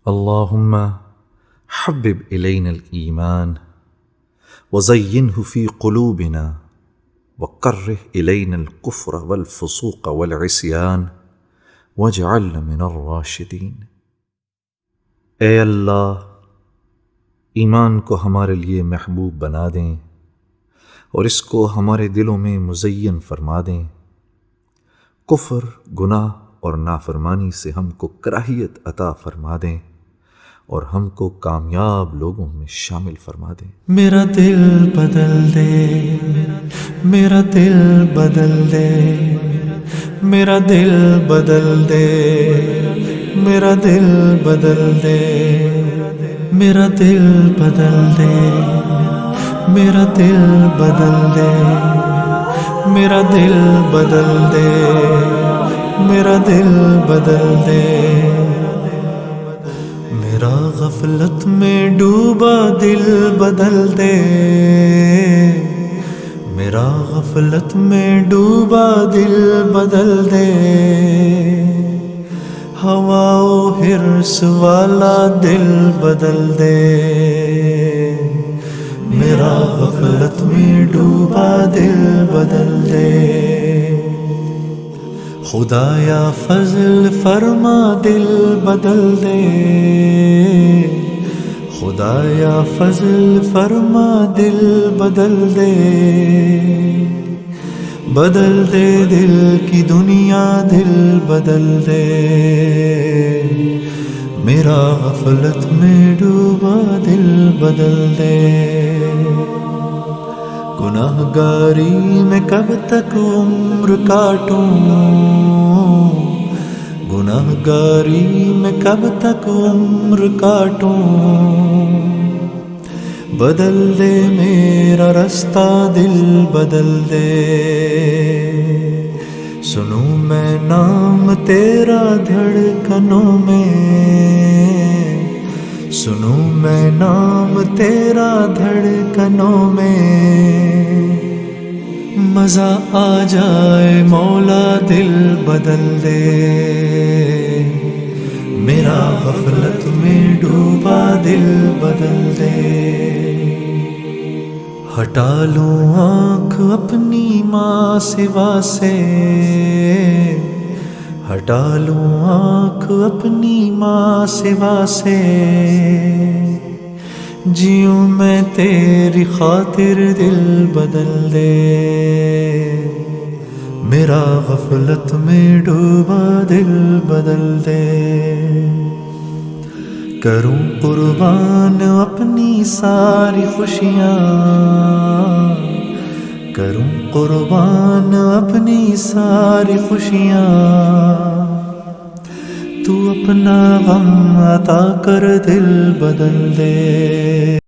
اللهم حبب إلينا الإيمان وزينه في قلوبنا وكره إلينا الكفر والفسوق والعصيان واجعلنا من الراشدين۔ اے اللہ، ایمان کو ہمارے لیے محبوب بنا دیں اور اس کو ہمارے دلوں میں مزین فرما دیں۔ کفر، گناہ اور نافرمانی سے ہم کو کراہیت عطا فرما دیں اور ہم کو کامیاب لوگوں میں شامل فرما دیں۔ میرا دل بدل دے، میرا دل بدل دے، میرا دل بدل دے، میرا دل بدل دے، میرا دل بدل دے، میرا دل بدل دے، میرا دل بدل دے، میرا دل بدل دے۔ میرا غفلت میں ڈوبا دل بدل دے، میرا غفلت میں ڈوبا دل بدل دے۔ ہوا و حرص والا دل بدل دے، میرا غفلت میں ڈوبا دل بدل دے۔ خدایا فضل فرما دل بدل دے، خدایا فضل فرما دل بدل دے۔ بدل دے دل کی دنیا، دل بدل دے، میرا غفلت میں ڈوبا دل بدل دے۔ گناہ گاری میں کب تک عمر کاٹوں، گناہ گاری میں کب تک عمر کاٹوں۔ بدل دے میرا رستہ، دل بدل دے۔ سنوں میں نام تیرا دھڑکنوں میں، سنوں میں نام تیرا دھڑکنوں میں۔ مزہ آ جائے مولا دل بدل دے، میرا غفلت میں ڈوبا دل بدل دے۔ ہٹا لوں آنکھ اپنی ماں سوا سے، ہٹا لوں آنکھ اپنی ماں سوا سے۔ جیوں میں تیری خاطر، دل بدل دے، میرا غفلت میں ڈوبا دل بدل دے۔ کروں قربان اپنی ساری خوشیاں، کروں قربان اپنی ساری خوشیاں۔ تو اپنا غم عطا کر، دل بدل دے۔